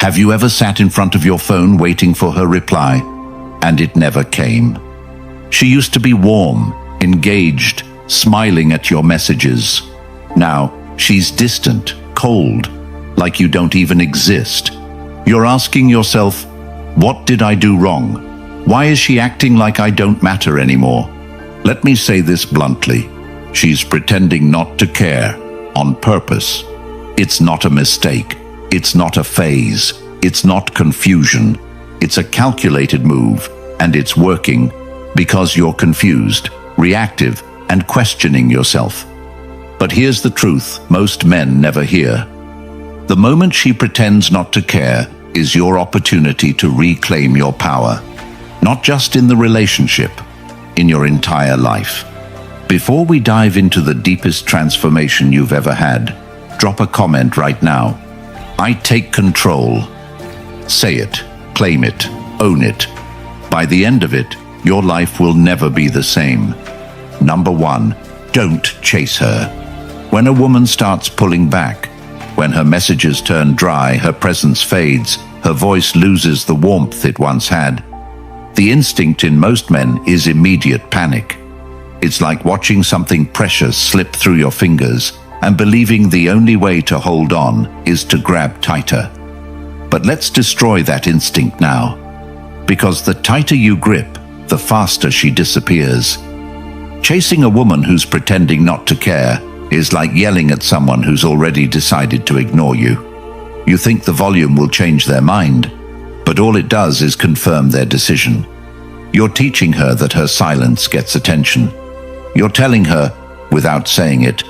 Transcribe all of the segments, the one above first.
Have you ever sat in front of your phone waiting for her reply, and it never came? She used to be warm, engaged, smiling at your messages. Now, she's distant, cold, like you don't even exist. You're asking yourself, what did I do wrong? Why is she acting like I don't matter anymore? Let me say this bluntly. She's pretending not to care, on purpose. It's not a mistake. It's not a phase. It's not confusion. It's a calculated move, and it's working because you're confused, reactive, and questioning yourself. But here's the truth most men never hear. The moment she pretends not to care is your opportunity to reclaim your power, not just in the relationship, in your entire life. Before we dive into the deepest transformation you've ever had, drop a comment right now. I take control. Say it, claim it, own it. By the end of it, your life will never be the same. Number 1, don't chase her. When a woman starts pulling back, when her messages turn dry, her presence fades, her voice loses the warmth it once had, the instinct in most men is immediate panic. It's like watching something precious slip through your fingers and believing the only way to hold on is to grab tighter. But let's destroy that instinct now, because the tighter you grip, the faster she disappears. Chasing a woman who's pretending not to care is like yelling at someone who's already decided to ignore you. You think the volume will change their mind, but all it does is confirm their decision. You're teaching her that her silence gets attention. You're telling her, without saying it,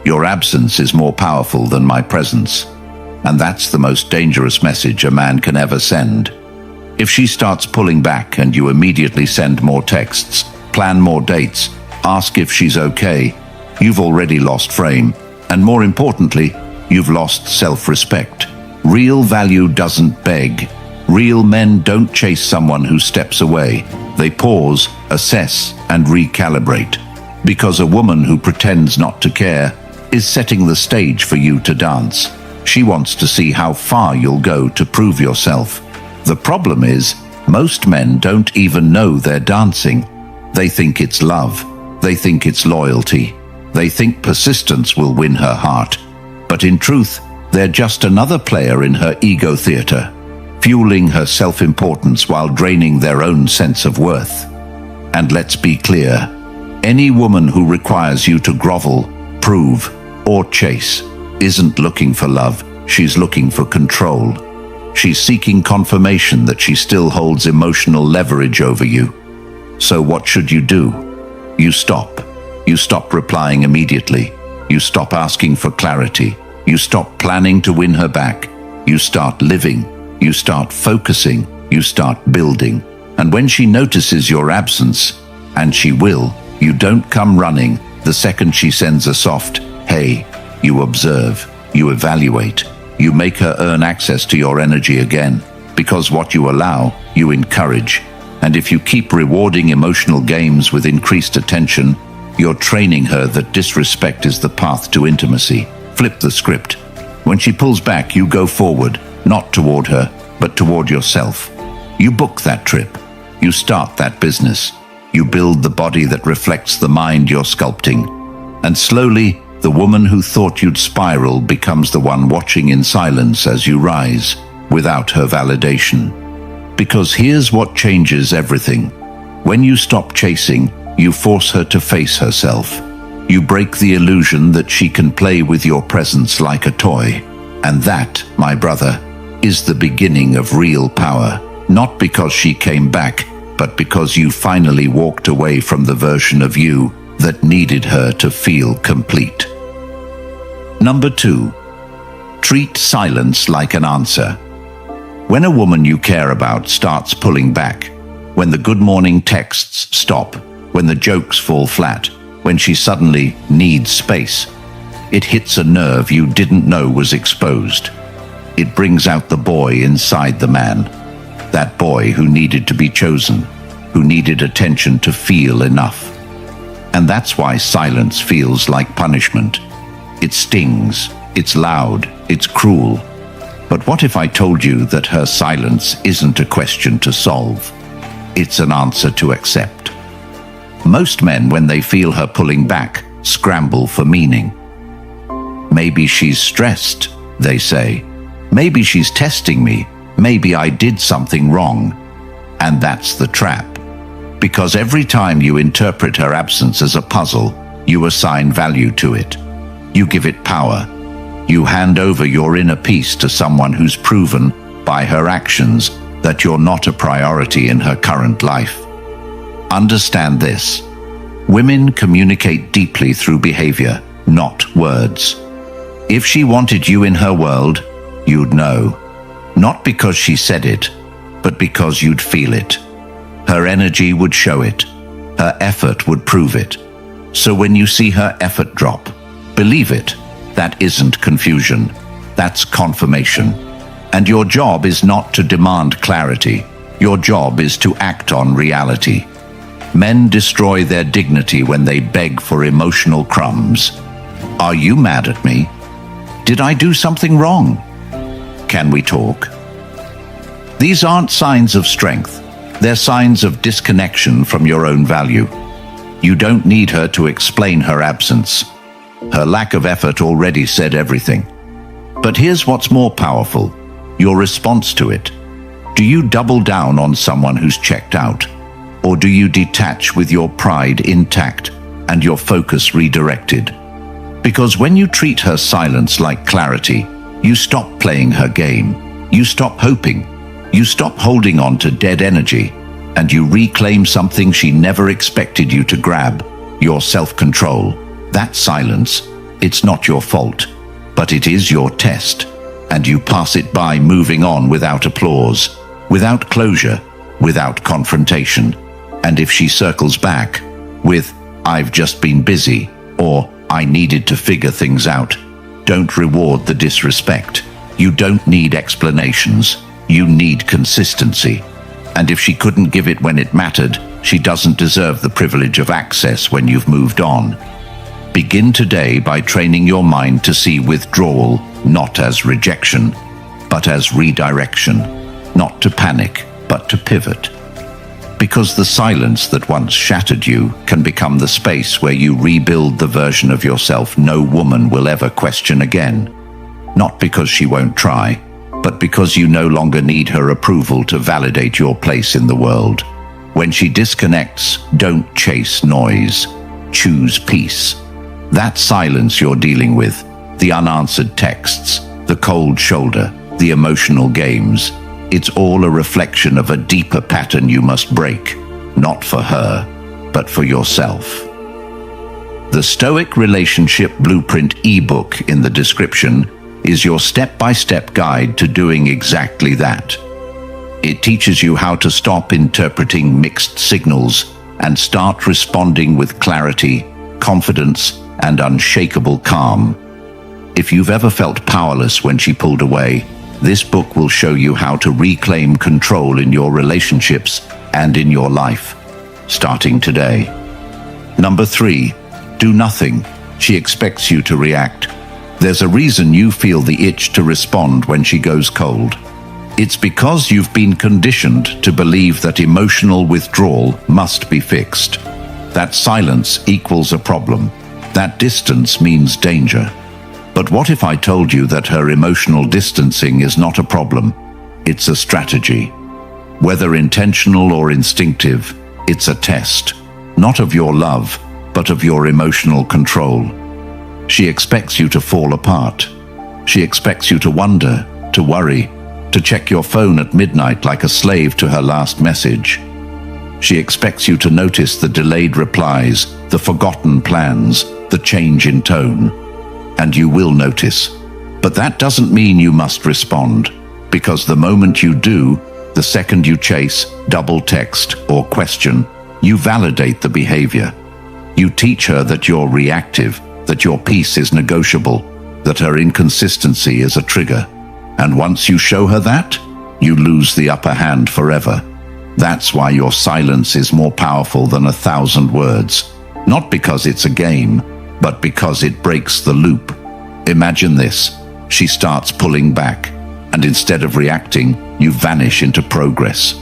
your absence is more powerful than my presence. And that's the most dangerous message a man can ever send. If she starts pulling back and you immediately send more texts, plan more dates, ask if she's okay, you've already lost frame. And more importantly, you've lost self-respect. Real value doesn't beg. Real men don't chase someone who steps away. They pause, assess, and recalibrate. Because a woman who pretends not to care is setting the stage for you to dance. She wants to see how far you'll go to prove yourself. The problem is, most men don't even know they're dancing. They think it's love. They think it's loyalty. They think persistence will win her heart. But in truth, they're just another player in her ego theater, fueling her self-importance while draining their own sense of worth. And let's be clear, any woman who requires you to grovel, prove, or chase isn't looking for love, she's looking for control. She's seeking confirmation that she still holds emotional leverage over you. So what should you do? You stop. You stop replying immediately. You stop asking for clarity. You stop planning to win her back. You start living. You start focusing. You start building. And when she notices your absence, and she will, you don't come running the second she sends a soft, hey. You observe, you evaluate, you make her earn access to your energy again, because what you allow, you encourage. And if you keep rewarding emotional games with increased attention, you're training her that disrespect is the path to intimacy. Flip the script. When she pulls back, you go forward, not toward her, but toward yourself. You book that trip. You start that business. You build the body that reflects the mind you're sculpting. And slowly, the woman who thought you'd spiral becomes the one watching in silence as you rise, without her validation. Because here's what changes everything. When you stop chasing, you force her to face herself. You break the illusion that she can play with your presence like a toy. And that, my brother, is the beginning of real power. Not because she came back, but because you finally walked away from the version of you that needed her to feel complete. Number 2, treat silence like an answer. When a woman you care about starts pulling back, when the good morning texts stop, when the jokes fall flat, when she suddenly needs space, it hits a nerve you didn't know was exposed. It brings out the boy inside the man, that boy who needed to be chosen, who needed attention to feel enough. And that's why silence feels like punishment. It stings, it's loud, it's cruel. But what if I told you that her silence isn't a question to solve? It's an answer to accept. Most men, when they feel her pulling back, scramble for meaning. Maybe she's stressed, they say. Maybe she's testing me. Maybe I did something wrong. And that's the trap. Because every time you interpret her absence as a puzzle, you assign value to it. You give it power. You hand over your inner peace to someone who's proven, by her actions, that you're not a priority in her current life. Understand this. Women communicate deeply through behavior, not words. If she wanted you in her world, you'd know. Not because she said it, but because you'd feel it. Her energy would show it. Her effort would prove it. So when you see her effort drop, believe it. That isn't confusion. That's confirmation. And your job is not to demand clarity. Your job is to act on reality. Men destroy their dignity when they beg for emotional crumbs. Are you mad at me? Did I do something wrong? Can we talk? These aren't signs of strength. They're signs of disconnection from your own value. You don't need her to explain her absence. Her lack of effort already said everything. But here's what's more powerful: your response to it. Do you double down on someone who's checked out? Or do you detach with your pride intact and your focus redirected? Because when you treat her silence like clarity, you stop playing her game. You stop hoping. You stop holding on to dead energy, and you reclaim something she never expected you to grab: your self-control. That silence, it's not your fault, but it is your test, and you pass it by, moving on without applause, without closure, without confrontation. And if she circles back with, "I've just been busy," or "I needed to figure things out," don't reward the disrespect. You don't need explanations. You need consistency. And if she couldn't give it when it mattered, she doesn't deserve the privilege of access when you've moved on. Begin today by training your mind to see withdrawal not as rejection, but as redirection. Not to panic, but to pivot. Because the silence that once shattered you can become the space where you rebuild the version of yourself no woman will ever question again. Not because she won't try, but because you no longer need her approval to validate your place in the world. When she disconnects, don't chase noise. Choose peace. That silence you're dealing with, the unanswered texts, the cold shoulder, the emotional games, it's all a reflection of a deeper pattern you must break, not for her, but for yourself. The Stoic Relationship Blueprint ebook in the description is your step-by-step guide to doing exactly that. It teaches you how to stop interpreting mixed signals and start responding with clarity, confidence, and unshakable calm. If you've ever felt powerless when she pulled away, this book will show you how to reclaim control in your relationships and in your life, starting today. Number 3, do nothing. She expects you to react. There's a reason you feel the itch to respond when she goes cold. It's because you've been conditioned to believe that emotional withdrawal must be fixed. That silence equals a problem. That distance means danger. But what if I told you that her emotional distancing is not a problem? It's a strategy. Whether intentional or instinctive, it's a test, not of your love, but of your emotional control. She expects you to fall apart. She expects you to wonder, to worry, to check your phone at midnight like a slave to her last message. She expects you to notice the delayed replies, the forgotten plans, the change in tone. And you will notice. But that doesn't mean you must respond, because the moment you do, the second you chase, double text, or question, you validate the behavior. You teach her that you're reactive, that your peace is negotiable, that her inconsistency is a trigger. And once you show her that, you lose the upper hand forever. That's why your silence is more powerful than 1,000 words. Not because it's a game, but because it breaks the loop. Imagine this. She starts pulling back. And instead of reacting, you vanish into progress.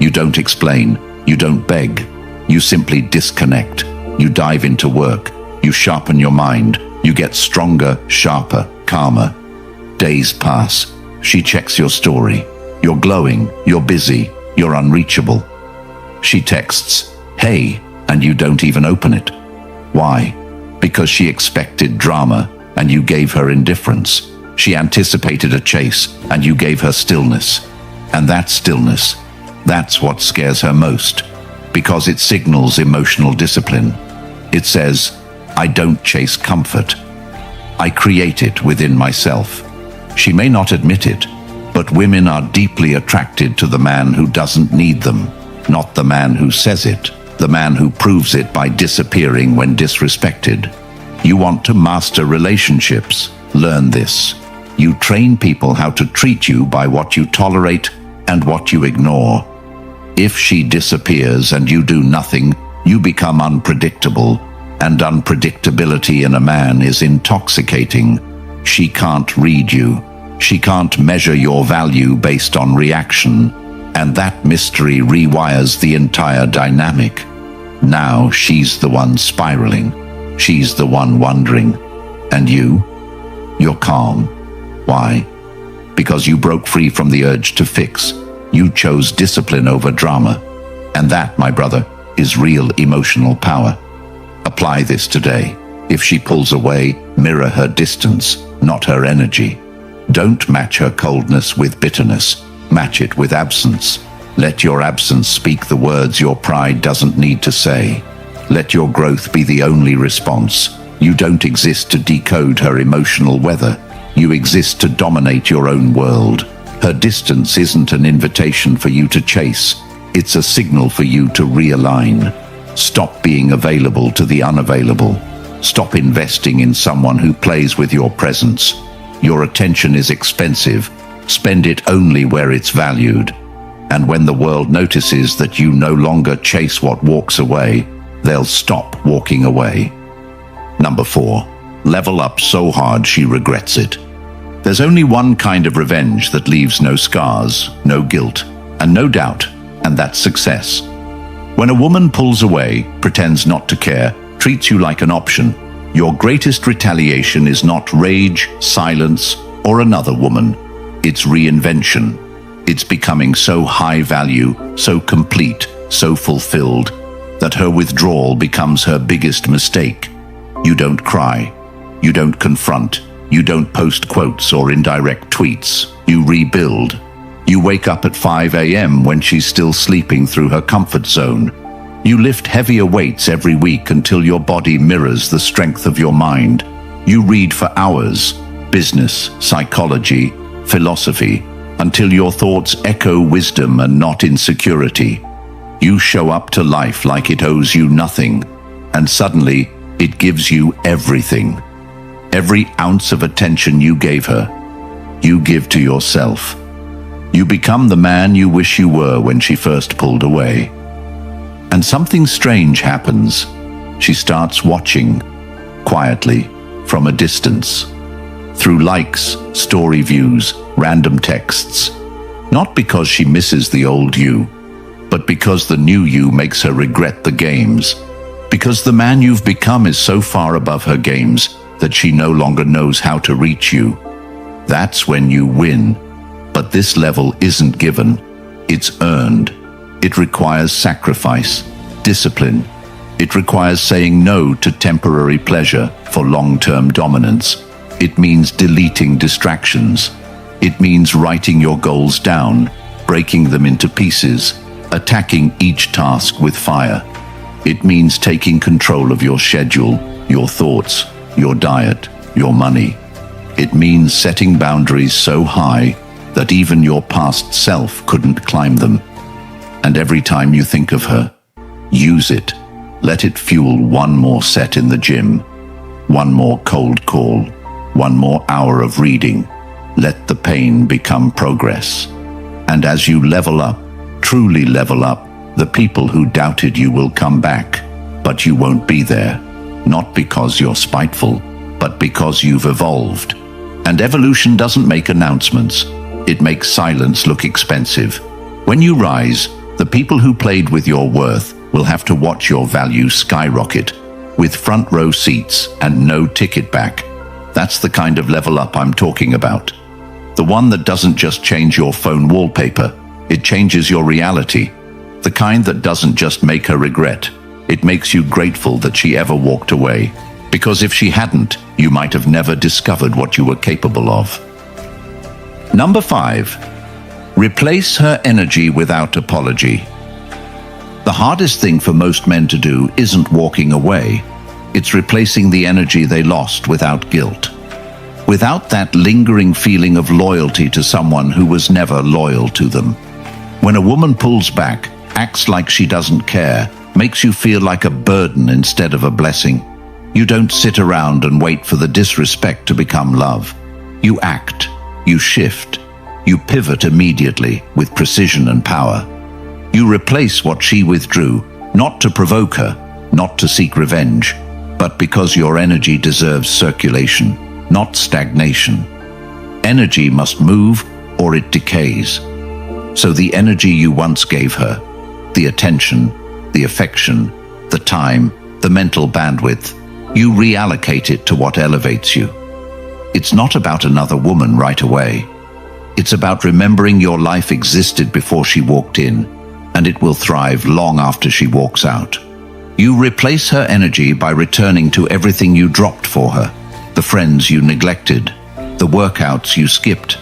You don't explain, you don't beg, you simply disconnect. You dive into work, you sharpen your mind, you get stronger, sharper, calmer. Days pass, she checks your story. You're glowing, you're busy, you're unreachable. She texts, "Hey," and you don't even open it. Why? Because she expected drama, and you gave her indifference. She anticipated a chase, and you gave her stillness. And that stillness, that's what scares her most, because it signals emotional discipline. It says, "I don't chase comfort. I create it within myself." She may not admit it, but women are deeply attracted to the man who doesn't need them, not the man who says it, the man who proves it by disappearing when disrespected. You want to master relationships? Learn this. You train people how to treat you by what you tolerate and what you ignore. If she disappears and you do nothing, you become unpredictable, and unpredictability in a man is intoxicating. She can't read you. She can't measure your value based on reaction, and that mystery rewires the entire dynamic. Now she's the one spiraling. She's the one wondering. And you? You're calm. Why? Because you broke free from the urge to fix. You chose discipline over drama. And that, my brother, is real emotional power. Apply this today. If she pulls away, mirror her distance, not her energy. Don't match her coldness with bitterness. Match it with absence. Let your absence speak the words your pride doesn't need to say. Let your growth be the only response. You don't exist to decode her emotional weather. You exist to dominate your own world. Her distance isn't an invitation for you to chase. It's a signal for you to realign. Stop being available to the unavailable. Stop investing in someone who plays with your presence. Your attention is expensive. Spend it only where it's valued. And when the world notices that you no longer chase what walks away, they'll stop walking away. Number 4. Level up so hard she regrets it. There's only one kind of revenge that leaves no scars, no guilt, and no doubt, and that's success. When a woman pulls away, pretends not to care, treats you like an option, your greatest retaliation is not rage, silence, or another woman. It's reinvention. It's becoming so high value, so complete, so fulfilled, that her withdrawal becomes her biggest mistake. You don't cry. You don't confront. You don't post quotes or indirect tweets. You rebuild. You wake up at 5 a.m. when she's still sleeping through her comfort zone. You lift heavier weights every week until your body mirrors the strength of your mind. You read for hours, business, psychology, philosophy, until your thoughts echo wisdom and not insecurity. You show up to life like it owes you nothing, and suddenly it gives you everything. Every ounce of attention you gave her, you give to yourself. You become the man you wish you were when she first pulled away. And something strange happens. She starts watching, quietly, from a distance. Through likes, story views, random texts. Not because she misses the old you, but because the new you makes her regret the games. Because the man you've become is so far above her games that she no longer knows how to reach you. That's when you win. But this level isn't given. It's earned. It requires sacrifice, discipline. It requires saying no to temporary pleasure for long-term dominance. It means deleting distractions. It means writing your goals down, breaking them into pieces, attacking each task with fire. It means taking control of your schedule, your thoughts, your diet, your money. It means setting boundaries so high that even your past self couldn't climb them. And every time you think of her, use it. Let it fuel one more set in the gym, one more cold call, one more hour of reading. Let the pain become progress. And as you level up, truly level up, the people who doubted you will come back, but you won't be there. Not because you're spiteful, but because you've evolved. And evolution doesn't make announcements. It makes silence look expensive. When you rise, the people who played with your worth will have to watch your value skyrocket, with front row seats and no ticket back. That's the kind of level up I'm talking about. The one that doesn't just change your phone wallpaper, it changes your reality. The kind that doesn't just make her regret, it makes you grateful that she ever walked away. Because if she hadn't, you might have never discovered what you were capable of. Number 5. Replace her energy without apology. The hardest thing for most men to do isn't walking away. It's replacing the energy they lost without guilt. Without that lingering feeling of loyalty to someone who was never loyal to them. When a woman pulls back, acts like she doesn't care, makes you feel like a burden instead of a blessing, you don't sit around and wait for the disrespect to become love. You act, you shift, you pivot immediately with precision and power. You replace what she withdrew, not to provoke her, not to seek revenge, but because your energy deserves circulation, not stagnation. Energy must move or it decays. So the energy you once gave her, the attention, the affection, the time, the mental bandwidth, you reallocate it to what elevates you. It's not about another woman right away. It's about remembering your life existed before she walked in, and it will thrive long after she walks out. You replace her energy by returning to everything you dropped for her. The friends you neglected, the workouts you skipped,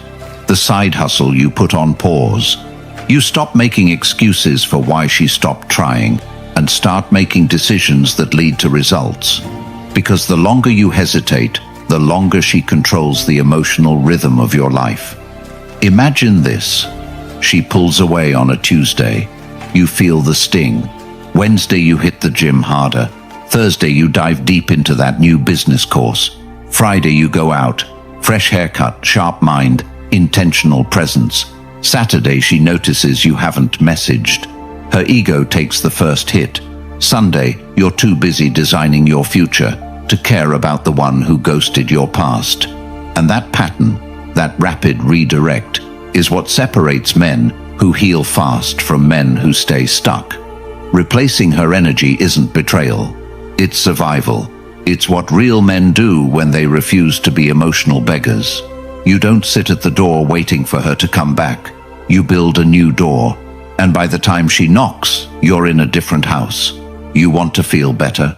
the side hustle you put on pause. You stop making excuses for why she stopped trying and start making decisions that lead to results. Because the longer you hesitate, the longer she controls the emotional rhythm of your life. Imagine this. She pulls away on a Tuesday. You feel the sting. Wednesday you hit the gym harder. Thursday you dive deep into that new business course. Friday you go out, fresh haircut, sharp mind, intentional presence. Saturday she notices you haven't messaged. Her ego takes the first hit. Sunday you're too busy designing your future to care about the one who ghosted your past. And that pattern, that rapid redirect, is what separates men who heal fast from men who stay stuck. Replacing her energy isn't betrayal, it's survival. It's what real men do when they refuse to be emotional beggars. You don't sit at the door waiting for her to come back. You build a new door, and by the time she knocks, you're in a different house. You want to feel better?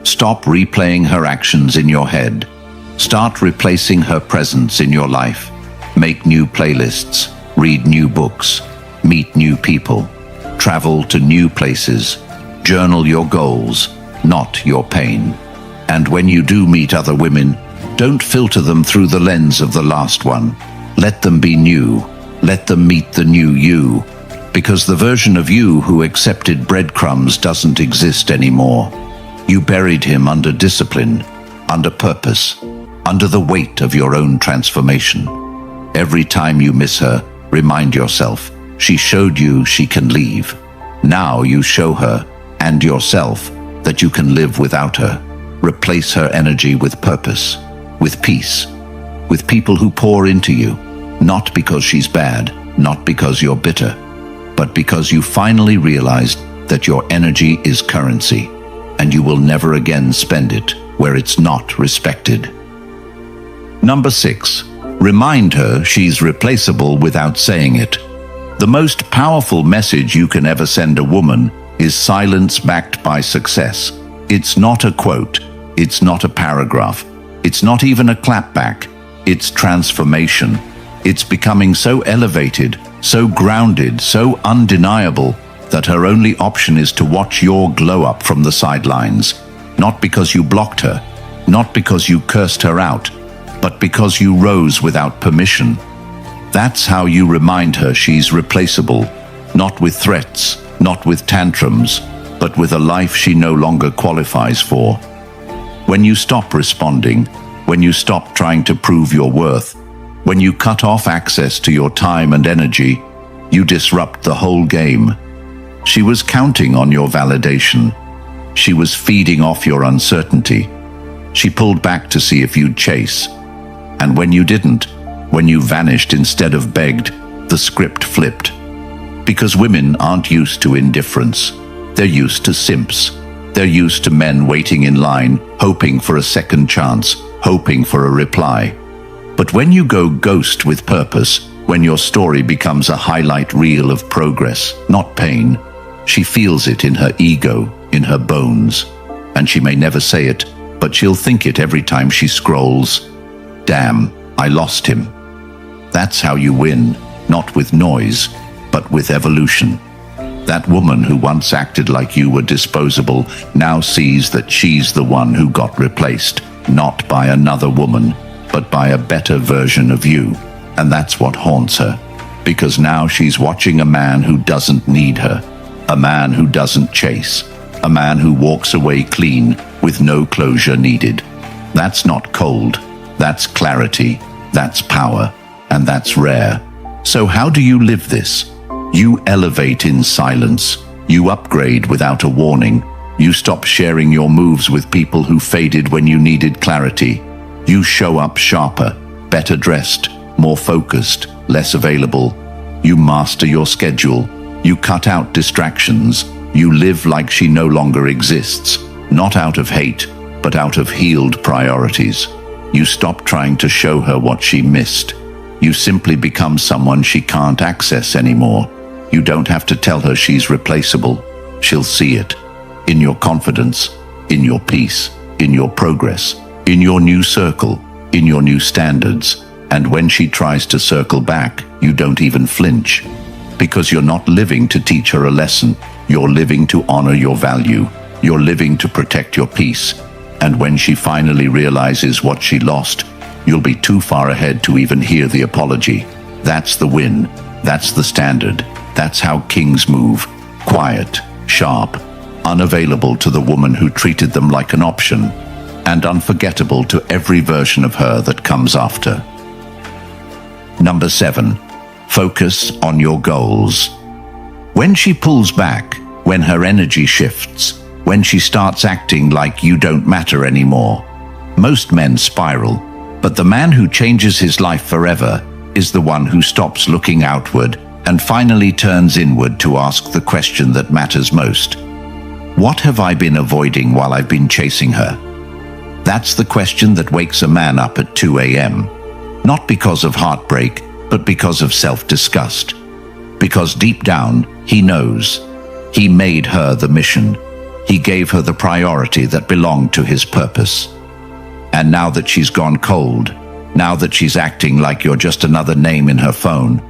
Stop replaying her actions in your head. Start replacing her presence in your life. Make new playlists, read new books, meet new people, travel to new places, journal your goals, not your pain. And when you do meet other women, don't filter them through the lens of the last one. Let them be new. Let them meet the new you. Because the version of you who accepted breadcrumbs doesn't exist anymore. You buried him under discipline, under purpose, under the weight of your own transformation. Every time you miss her, remind yourself, she showed you she can leave. Now you show her, and yourself, that you can live without her. Replace her energy with purpose, with peace, with people who pour into you, not because she's bad, not because you're bitter, but because you finally realized that your energy is currency, and you will never again spend it where it's not respected. Number 6. Remind her she's replaceable without saying it. The most powerful message you can ever send a woman is silence backed by success. It's not a quote. It's not a paragraph. It's not even a clapback. It's transformation. It's becoming so elevated, so grounded, so undeniable that her only option is to watch your glow up from the sidelines. Not because you blocked her, not because you cursed her out, but because you rose without permission. That's how you remind her she's replaceable, not with threats, not with tantrums, but with a life she no longer qualifies for. When you stop responding, when you stop trying to prove your worth, when you cut off access to your time and energy, you disrupt the whole game. She was counting on your validation. She was feeding off your uncertainty. She pulled back to see if you'd chase. And when you didn't, When you vanished instead of begged, the script flipped. Because women aren't used to indifference. They're used to simps. They're used to men waiting in line, hoping for a second chance, hoping for a reply. But when you go ghost with purpose, when your story becomes a highlight reel of progress, not pain, she feels it in her ego, in her bones. And she may never say it, but she'll think it every time she scrolls. Damn, I lost him. That's how you win, not with noise, but with evolution. That woman who once acted like you were disposable now sees that she's the one who got replaced, not by another woman, but by a better version of you. And that's what haunts her, because now she's watching a man who doesn't need her, a man who doesn't chase, a man who walks away clean with no closure needed. That's not cold, that's clarity, that's power, and that's rare. So how do you live this? You elevate in silence. You upgrade without a warning. You stop sharing your moves with people who faded when you needed clarity. You show up sharper, better dressed, more focused, less available. You master your schedule. You cut out distractions. You live like she no longer exists, not out of hate, but out of healed priorities. You stop trying to show her what she missed. You simply become someone she can't access anymore. You don't have to tell her she's replaceable. She'll see it. In your confidence, in your peace, in your progress, in your new circle, in your new standards. And when she tries to circle back, you don't even flinch. Because you're not living to teach her a lesson. You're living to honor your value. You're living to protect your peace. And when she finally realizes what she lost, you'll be too far ahead to even hear the apology. That's the win. That's the standard. That's how kings move. Quiet, sharp, unavailable to the woman who treated them like an option, and unforgettable to every version of her that comes after. Number 7. Focus on your goals. When she pulls back, when her energy shifts, when she starts acting like you don't matter anymore, most men spiral, but the man who changes his life forever is the one who stops looking outward and finally turns inward to ask the question that matters most. What have I been avoiding while I've been chasing her? That's the question that wakes a man up at 2 a.m. Not because of heartbreak, but because of self-disgust. Because deep down, he knows. He made her the mission. He gave her the priority that belonged to his purpose. And now that she's gone cold, now that she's acting like you're just another name in her phone,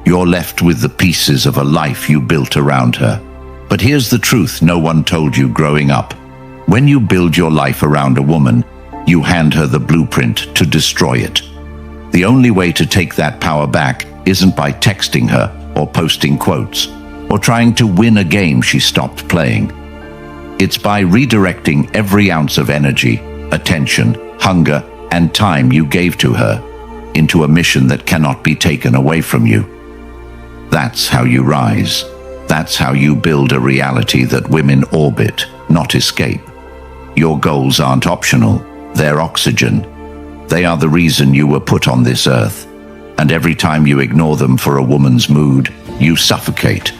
you're left with the pieces of a life you built around her. But here's the truth no one told you growing up. When you build your life around a woman, you hand her the blueprint to destroy it. The only way to take that power back isn't by texting her or posting quotes or trying to win a game she stopped playing. It's by redirecting every ounce of energy, attention, hunger, and time you gave to her into a mission that cannot be taken away from you. That's how you rise. That's how you build a reality that women orbit, not escape. Your goals aren't optional, they're oxygen. They are the reason you were put on this earth. And every time you ignore them for a woman's mood, you suffocate.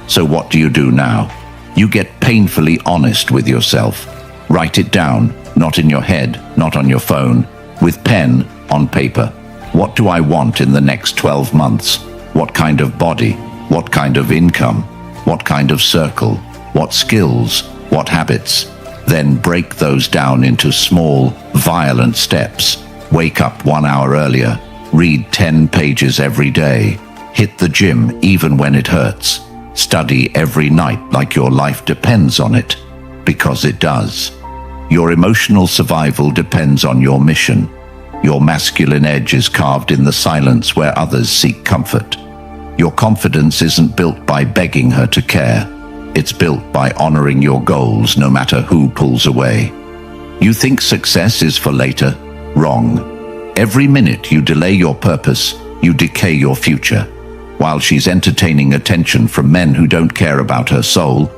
So what do you do now? You get painfully honest with yourself. Write it down, not in your head, not on your phone, with pen, on paper. What do I want in the next 12 months? What kind of body? What kind of income? What kind of circle? What skills? What habits? Then break those down into small, violent steps. Wake up 1 hour earlier. Read 10 pages every day. Hit the gym even when it hurts. Study every night like your life depends on it. Because it does. Your emotional survival depends on your mission. Your masculine edge is carved in the silence where others seek comfort. Your confidence isn't built by begging her to care. It's built by honoring your goals no matter who pulls away. You think success is for later? Wrong. Every minute you delay your purpose, you decay your future. While she's entertaining attention from men who don't care about her soul,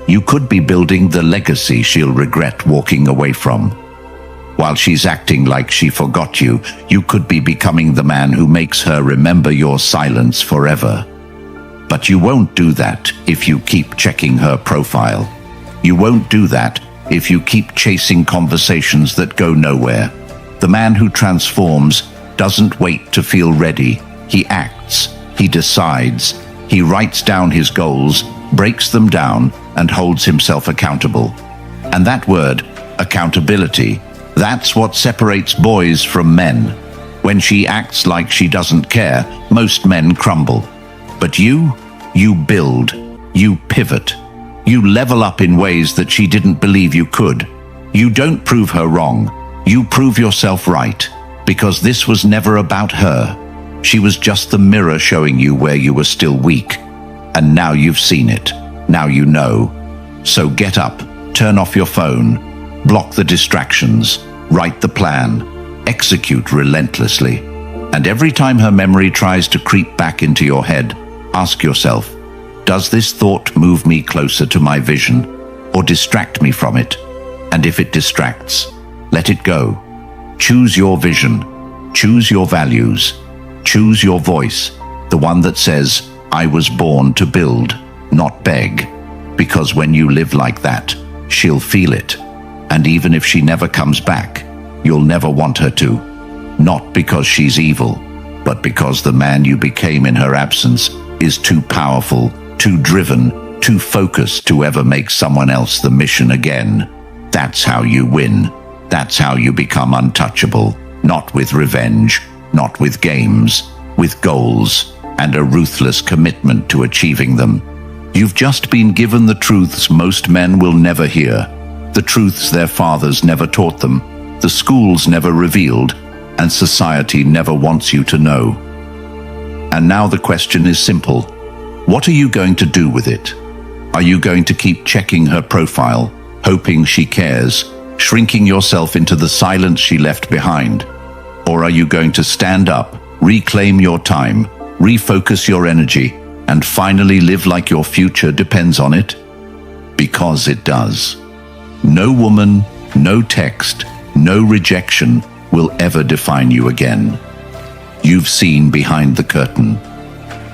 you could be building the legacy she'll regret walking away from. While she's acting like she forgot you, you could be becoming the man who makes her remember your silence forever. But you won't do that if you keep checking her profile. You won't do that if you keep chasing conversations that go nowhere. The man who transforms doesn't wait to feel ready. He acts, he decides, he writes down his goals, breaks them down, and holds himself accountable. And that word, accountability, that's what separates boys from men. When she acts like she doesn't care, most men crumble. But you build, you pivot, you level up in ways that she didn't believe you could. You don't prove her wrong, you prove yourself right, because this was never about her. She was just the mirror showing you where you were still weak. And now you've seen it, now you know. So get up, turn off your phone, block the distractions, write the plan, execute relentlessly. And every time her memory tries to creep back into your head, ask yourself, does this thought move me closer to my vision or distract me from it? And if it distracts, let it go. Choose your vision, choose your values, choose your voice, the one that says, I was born to build, not beg. Because when you live like that, she'll feel it. And even if she never comes back, you'll never want her to. Not because she's evil, but because the man you became in her absence is too powerful, too driven, too focused to ever make someone else the mission again. That's how you win. That's how you become untouchable. Not with revenge, not with games, with goals and a ruthless commitment to achieving them. You've just been given the truths most men will never hear. The truths their fathers never taught them, the schools never revealed, and society never wants you to know. And now the question is simple. What are you going to do with it? Are you going to keep checking her profile, hoping she cares, shrinking yourself into the silence she left behind? Or are you going to stand up, reclaim your time, refocus your energy, and finally live like your future depends on it? Because it does. No woman, no text, no rejection will ever define you again. You've seen behind the curtain.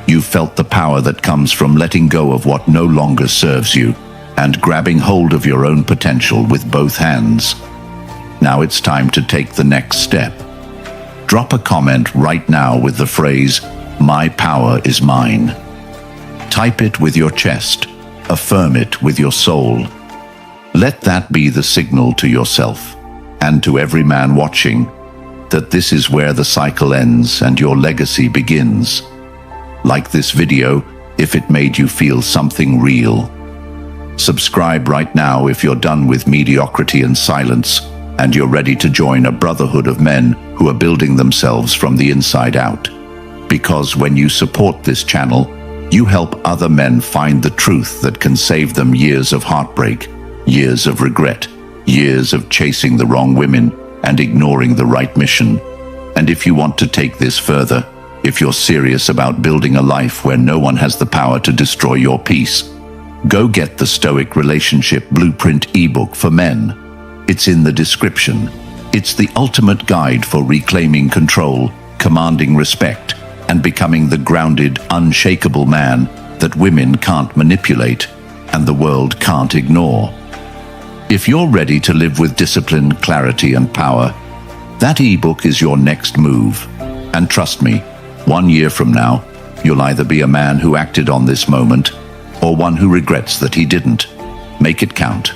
You've felt the power that comes from letting go of what no longer serves you and grabbing hold of your own potential with both hands. Now it's time to take the next step. Drop a comment right now with the phrase, "My power is mine." Type it with your chest. Affirm it with your soul. Let that be the signal to yourself and to every man watching that this is where the cycle ends and your legacy begins. Like this video if it made you feel something real. Subscribe right now if you're done with mediocrity and silence and you're ready to join a brotherhood of men who are building themselves from the inside out. Because when you support this channel, you help other men find the truth that can save them years of heartbreak, years of regret, years of chasing the wrong women and ignoring the right mission. And if you want to take this further, if you're serious about building a life where no one has the power to destroy your peace, go get the Stoic Relationship Blueprint ebook for men. It's in the description. It's the ultimate guide for reclaiming control, commanding respect, and becoming the grounded, unshakable man that women can't manipulate and the world can't ignore. If you're ready to live with discipline, clarity, and power, that ebook is your next move. And trust me, 1 year from now, you'll either be a man who acted on this moment or one who regrets that he didn't. Make it count.